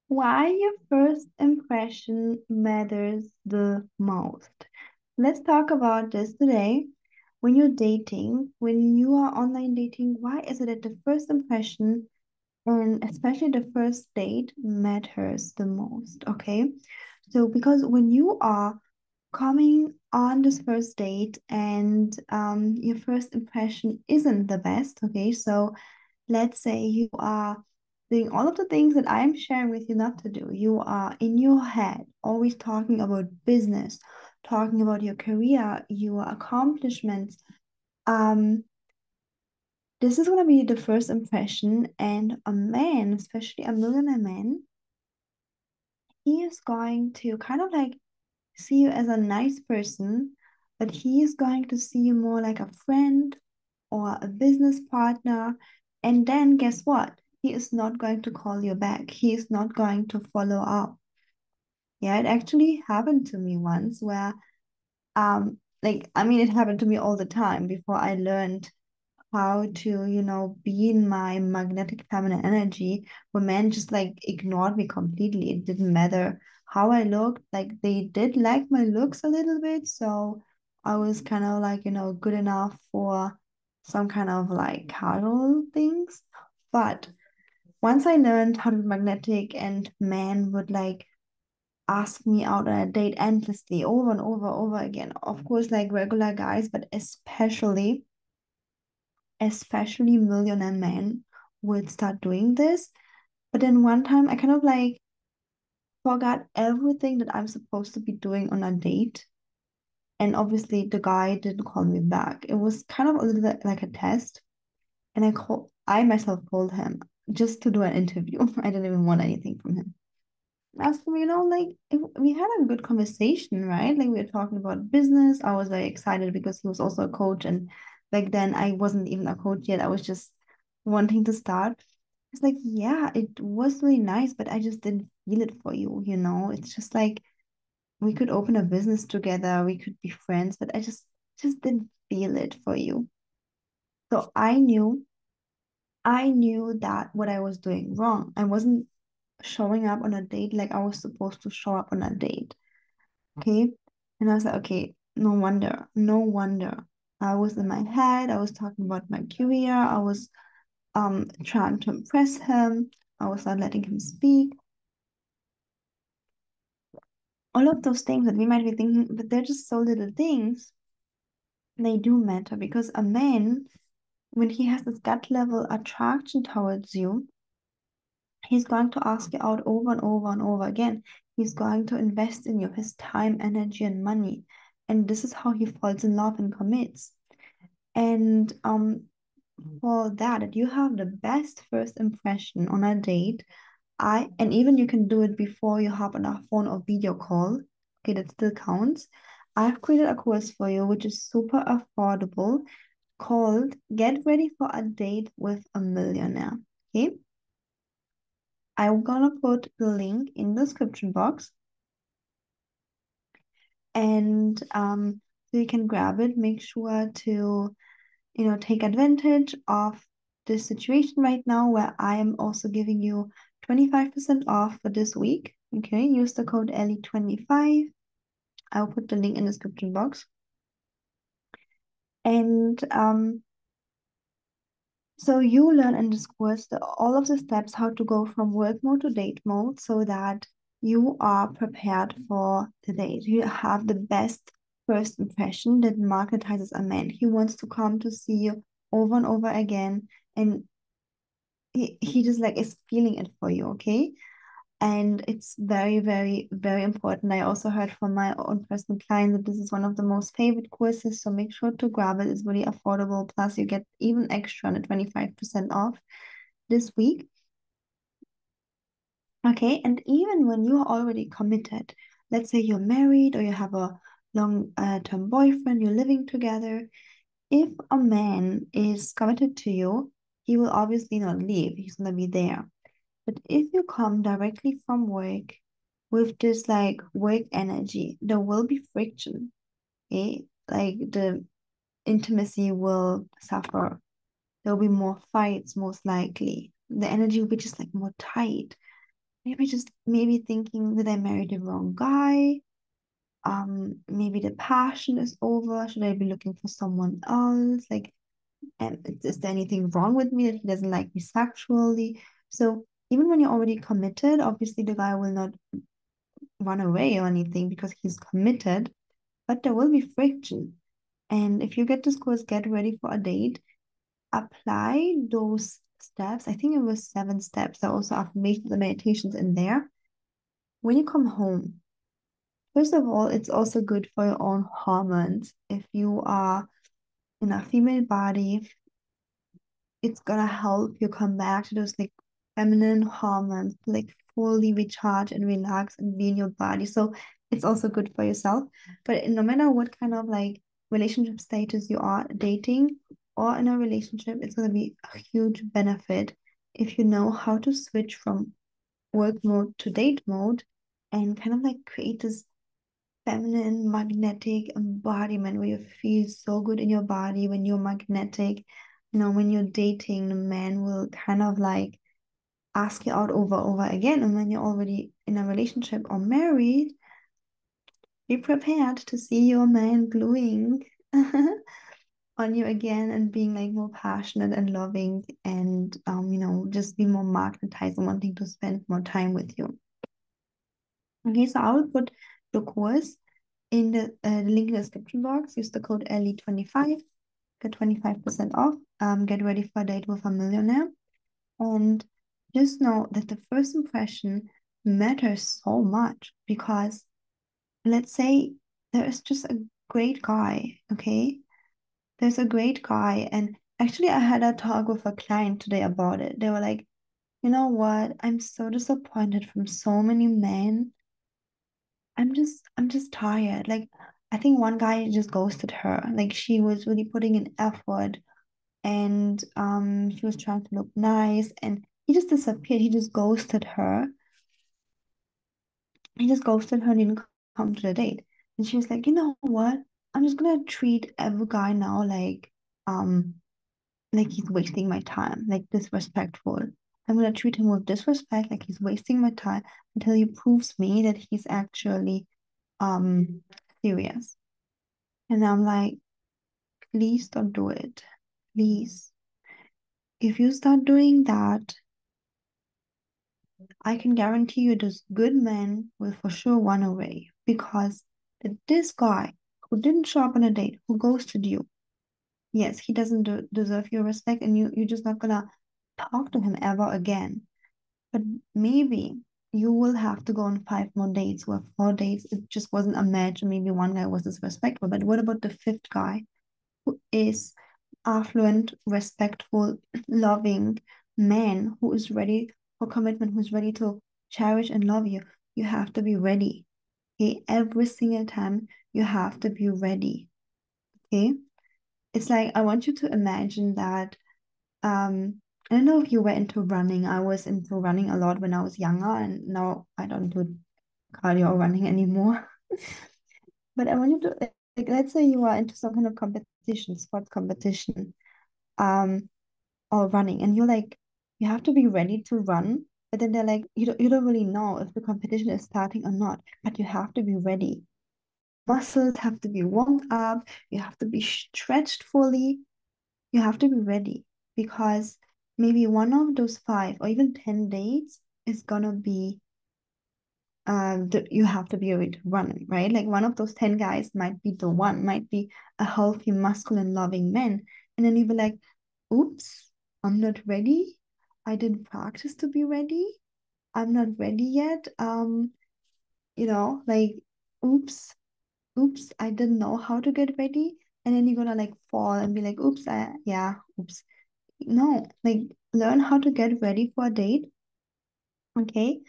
Why your first impression matters the most. Let's talk about this today. When you're dating, when you are online dating, why is it that the first impression and especially the first date matters the most? Okay. So, because when you are coming on this first date and your first impression isn't the best, okay, so let's say you are doing all of the things that I'm sharing with you not to do. You are in your head, always talking about business, talking about your career, your accomplishments. Um, this is going to be the first impression, and a man, especially a millionaire man, he is going to kind of like see you as a nice person, but he is going to see you more like a friend or a business partner. And then guess what? He is not going to call you back. He is not going to follow up. Yeah, it actually happened to me once where like I mean it happened to me all the time before I learned how to, be in my magnetic feminine energy, where men just like ignored me completely. It didn't matter how I looked, like they did like my looks a little bit. So I was kind of like, good enough for some kind of like casual things. But once I learned how to be magnetic and men would like ask me out on a date endlessly over and over again. Of course, like regular guys, but especially millionaire men would start doing this. But then one time I kind of like forgot everything that I'm supposed to be doing on a date. And obviously the guy didn't call me back. It was kind of a little bit like a test. And I myself called him just to do an interview. I didn't even want anything from him. I asked him, like we had a good conversation, right? Like we were talking about business. I was very excited because he was also a coach. And back then I wasn't even a coach yet. I was just wanting to start. It's like, yeah, it was really nice, but I just didn't feel it for you. It's just like we could open a business together, we could be friends, but I just didn't feel it for you. So I knew that what I was doing wrong. I wasn't showing up on a date like I was supposed to show up on a date. Okay. And I was like, okay, no wonder, no wonder. I was in my head, I was talking about my career, I was trying to impress him, I was not letting him speak. All of those things that we might be thinking, but they're just so little things, they do matter because a man, when he has this gut level attraction towards you, he's going to ask you out over and over and over again. He's going to invest in you his time, energy, and money. And this is how he falls in love and commits. And for that, if you have the best first impression on a date, and even you can do it before you hop on a phone or video call. Okay, that still counts. I've created a course for you, which is super affordable, called Get Ready for a Date with a Millionaire. Okay, I'm gonna put the link in the description box, and so you can grab it. Make sure to take advantage of this situation right now where I am also giving you 25% off for this week. Okay, use the code ellie25. I'll put the link in the description box. And so you learn in this course all of the steps how to go from work mode to date mode so that you are prepared for the date. You have the best first impression that magnetizes a man. He wants to come to see you over and over again, and he just like is feeling it for you, okay? And it's very, very, very important. I also heard from my own personal client that this is one of the most favorite courses, so make sure to grab it. It's really affordable. Plus, you get even extra on the 25% off this week. Okay, and even when you're already committed, let's say you're married or you have a long-term boyfriend, you're living together. If a man is committed to you, he will obviously not leave. He's gonna be there. But if you come directly from work with this like work energy, there will be friction. Okay? Like the intimacy will suffer. There'll be more fights, most likely. The energy will be just like more tight. maybe thinking, did I marry the wrong guy? Maybe the passion is over. Should I be looking for someone else? Like, and is there anything wrong with me that he doesn't like me sexually? So even when you're already committed, obviously the guy will not run away or anything because he's committed, but there will be friction. And if you get this course, get ready for a date, apply those steps. I think it was 7 steps. There are also affirmations and meditations in there. When you come home, first of all, it's also good for your own hormones. If you are in a female body, it's gonna help you come back to those like feminine hormones, like fully recharge and relax and be in your body. So it's also good for yourself. But no matter what kind of like relationship status you are dating or in a relationship, it's gonna be a huge benefit if you know how to switch from work mode to date mode and kind of like create this feminine magnetic embodiment where you feel so good in your body when you're magnetic. You know, when you're dating, the man will kind of like ask you out over again. And when you're already in a relationship or married, be prepared to see your man gluing on you again and being like more passionate and loving and just be more magnetized and wanting to spend more time with you. Okay, so I will put the course in the link in the description box. Use the code ellie25, get 25% off. Get ready for a date with a millionaire. And just know that the first impression matters so much because let's say there is just a great guy, okay? There's a great guy. And actually, I had a talk with a client today about it. They were like, you know what? I'm so disappointed from so many men. I'm just tired. Like, I think one guy just ghosted her. Like, she was really putting in effort and she was trying to look nice and he just disappeared. He just ghosted her and didn't come to the date. And she was like, you know what? I'm just gonna treat every guy now like he's wasting my time, like disrespectful. I'm gonna treat him with disrespect, like he's wasting my time until he proves me that he's actually um serious. And I'm like, please don't do it. Please. If you start doing that, I can guarantee you those good men will for sure run away because this guy who didn't show up on a date, who ghosted you, yes, he doesn't deserve your respect and you're just not gonna talk to him ever again. But maybe you will have to go on 5 more dates or 4 dates. It just wasn't a match, and maybe one guy was disrespectful. But what about the fifth guy who is affluent, respectful, loving man who is ready for commitment, who's ready to cherish and love you? You have to be ready. Okay, every single time you have to be ready. Okay, it's like I want you to imagine that. I don't know if you were into running. I was into running a lot when I was younger, and now I don't do cardio or running anymore. But I want you to like, let's say you are into some kind of competition, sports competition, um, or running, and you're like, you have to be ready to run. But then they're like, you don't really know if the competition is starting or not, but you have to be ready. Muscles have to be warmed up. You have to be stretched fully. You have to be ready because maybe one of those 5 or even 10 dates is gonna be you have to be able to run, right? Like one of those 10 guys might be the one, might be a healthy, masculine, loving man. And then you'll be like, oops, I'm not ready. I didn't practice to be ready. I'm not ready yet. Like, oops, oops, I didn't know how to get ready. And then you're gonna like fall and be like, oops, yeah, oops. No, like learn how to get ready for a date, okay?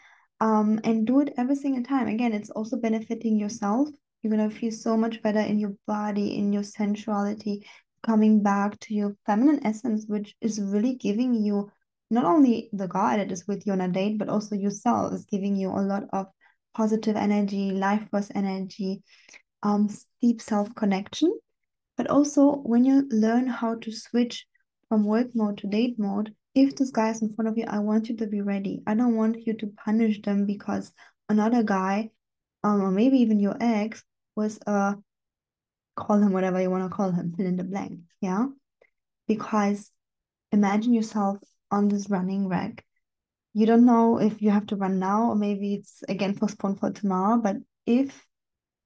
And do it every single time. Again, it's also benefiting yourself. You're gonna feel so much better in your body, in your sensuality, coming back to your feminine essence, which is really giving you not only the guy that is with you on a date, but also yourself is giving you a lot of positive energy, life force energy, deep self-connection. But also, when you learn how to switch from work mode to date mode, if this guy is in front of you, I want you to be ready. I don't want you to punish them because another guy, or maybe even your ex, was call him whatever you want to call him, fill in the blank. Yeah. Because imagine yourself on this running wreck. You don't know if you have to run now or maybe it's again postponed for tomorrow. But if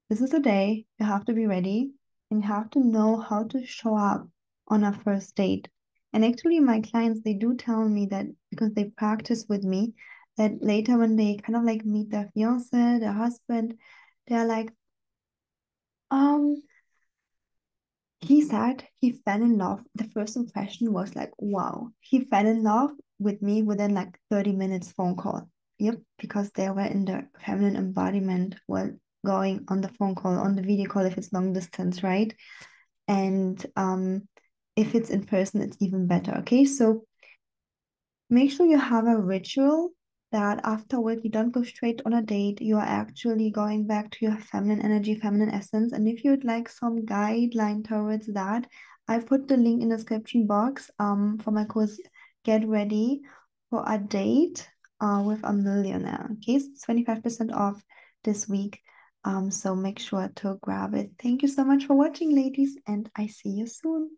this is the day, you have to be ready and you have to know how to show up on a first date. And actually, my clients, they do tell me that because they practice with me, that later when they kind of like meet their fiance, their husband, they're like, um, he said he fell in love. The first impression was like, wow, he fell in love with me within like 30 minutes phone call. Yep, because they were in the feminine embodiment while going on the phone call, on the video call if it's long distance, right? And if it's in person, it's even better. Okay, so make sure you have a ritual that afterward you don't go straight on a date. You are actually going back to your feminine energy, feminine essence. And if you'd like some guideline towards that, I put the link in the description box for my course Get Ready for a Date with a Millionaire. Okay, so 25% off this week. So make sure to grab it. Thank you so much for watching, ladies, and I see you soon.